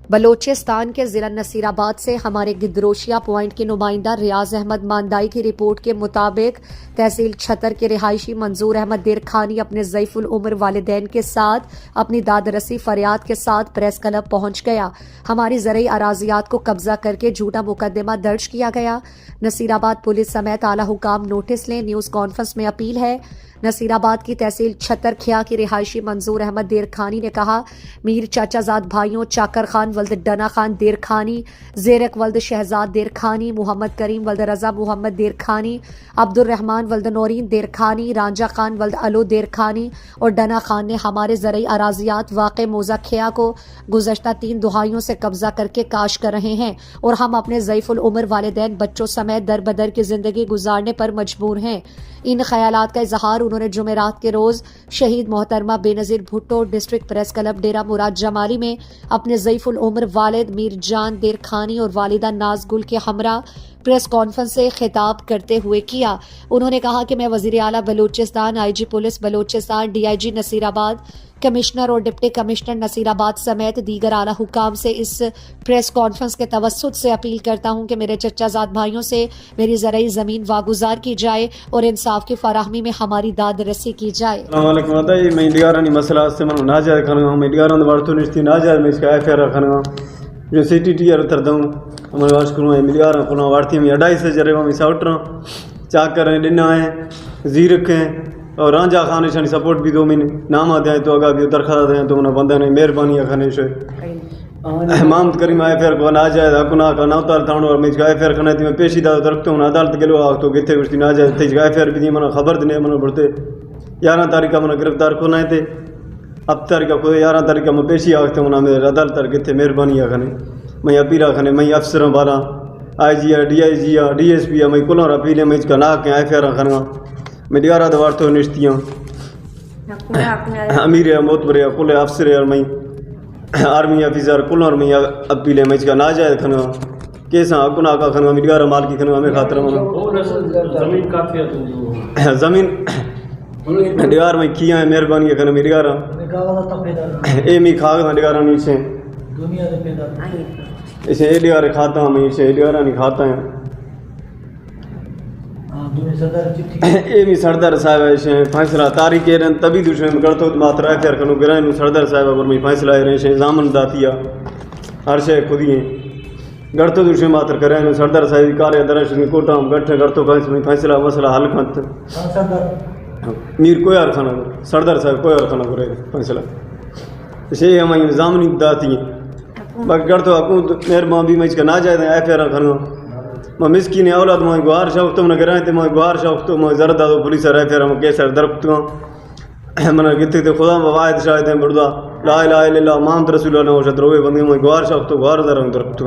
بلوچستان کے ضلع نصیرآباد سے ہمارے گدروشیا پوائنٹ کے نمائندہ ریاض احمد ماندائی کی رپورٹ کے مطابق تحصیل چھتر کے رہائشی منظور احمد دیرخانی اپنے ضعیف العمر والدین کے ساتھ اپنی داد رسی فریاد کے ساتھ پریس کلب پہنچ گیا۔ ہماری زرعی اراضیات کو قبضہ کر کے جھوٹا مقدمہ درج کیا گیا۔ نصیرآباد پولیس سمیت اعلیٰ حکام نوٹس لیں، نیوز کانفرنس میں اپیل ہے۔ نصیرآباد کی تحصیل چھتر کھیا کی رہائشی منظور احمد دیرخانی نے کہا، میر چاچا زاد بھائیوں چاکر خان ولد ڈنا خان دیرخانی، زیرک ولد شہزاد دیرخانی، محمد کریم ولد رضا محمد دیرخانی، عبد الرحمن ولد نورین دیرخانی، رانجا خان ولد علو دیرخانی اور ڈنا خان نے ہمارے زرعی اراضیات واقع موضع کھیا کو گزشتہ 3 دہائیوں سے قبضہ کر کے کاش کر رہے ہیں اور ہم اپنے ضعیف العمر والدین بچوں سمیت در بدر کی زندگی گزارنے پر مجبور ہیں۔ ان خیالات کا اظہار انہوں نے جمعرات کے روز شہید محترمہ بے نظیر بھٹو ڈسٹرکٹ پریس کلب ڈیرہ مراد جمالی میں اپنے ضعیف العمر والد میر جان دیرخانی اور والدہ ناز گل کے ہمراہ پریس کانفرنس سے خطاب کرتے ہوئے کیا۔ انہوں نے کہا کہ میں وزیر اعلیٰ Balochistan, I G police Balochistan, D I G Nasirabad, commissioner اور ڈپٹی کمشنر نصیرآباد سمیت دیگر اعلیٰ حکام سے اس پریس کانفرنس کے توسط سے اپیل کرتا ہوں کہ میرے چچا زاد بھائیوں سے میری زرعی زمین واگزار کی جائے اور انصاف کی فراہمی میں ہماری داد رسی کی جائے۔ السلام علیکم۔ میں انڈیارانی مسئلہ سے من ناجائز کھانا میں انڈیاران وارتو نشتی ناجائز میں اس کا ایف آئی آر کھانا جو سی ٹی ٹی آر تردوں ہمارے واش کروں ملیاران کو وارتی میں 2.5 جرے میں ساؤٹراں چاکر ہیں ڈنا ہیں زیرک ہیں اور رانجا خان شانی سپورٹ بھی دو مہینے نام آتے ہیں تو آگاہ بھی درخواست ہیں تو انہیں بندہ نے مہربانی کھانے سے محمد کریم آئی ایف آئی آر کو ناجائز حقنا کا نوتار تھانو اور میں اس کا ایف آئی آر کھانا تھی میں پیشیدہ درخت ہوں عدالت کے لوگ تو کہتے ہیں ناجائز تھے اس کا ایف آئی آر بھی دی منہ خبر دینے منہ بڑھتے 11 تاریخ کا منہ گرفتار کھونا تھے اب تاریخ کا خود 11 تاریخ کا میں پیشی آگتے ہوں میرے عدالت کہتے مہربانی کھانے میں اپیل کھانے میں افسروں بارہ I G D I G D S P میں کلوں اپیل میں اس کا نا کے ایف آئی آر کھانا میں ڈیارہ دوارتوں نشتی ہوں امیر موتبر کل افسر اور میں آرمی آفیسر کلوں اور میں اپیل میں اس کا ناجائز کھانا کیسا حقنا کا کھانا میں ڈیارہ مال کی کھانا ہمیں خاطر زمین کافی ہے زمین ڈیار میں کیا ہے مہربانی کھانا میں ڈیارہ اے میں کھاگ ڈیارہ نیچے اسے اے ڈیارہ کھاتا ہوں میں اسے اے ڈیارہ نہیں کھاتا ہیں اے بھی سردار صاحب ہے فیصلہ تاریخ رہن تبھی دوسرے میں کرتا ہوں ماتر ایف آئی آر کنو گرائن سردار صاحب اور میں فیصلہ رہے ہیں زامن داتیا ہر شے خود ہی ہیں گڑتو دوسرے ماتر کرائن سردار صاحب کارے درش میں کوٹا ہم گٹھے گڑتو فیصلہ مسئلہ حل کنت میر کوئی اور کھانا سردار صاحب کوئی اور کھانا کرے فیصلہ اسے ہمیں زامنی داتی ہیں باقی گڑتو حکومت مہربان بھی میں اس کا ناجائز ایف آئی آر کھانا میں مسکین اولاد میں گوار شوق تو میں گرائیں میں گوار شوق تو میں زردہ دو پولیس رہے پھر ہم کیسر درخت میں کہتے تھے خدا واحد شاہد ہیں بردہ لا الہ الا اللہ محمد رسول اللہ نے وہ شتروے بندے میں گوار شوق تو گوار درخت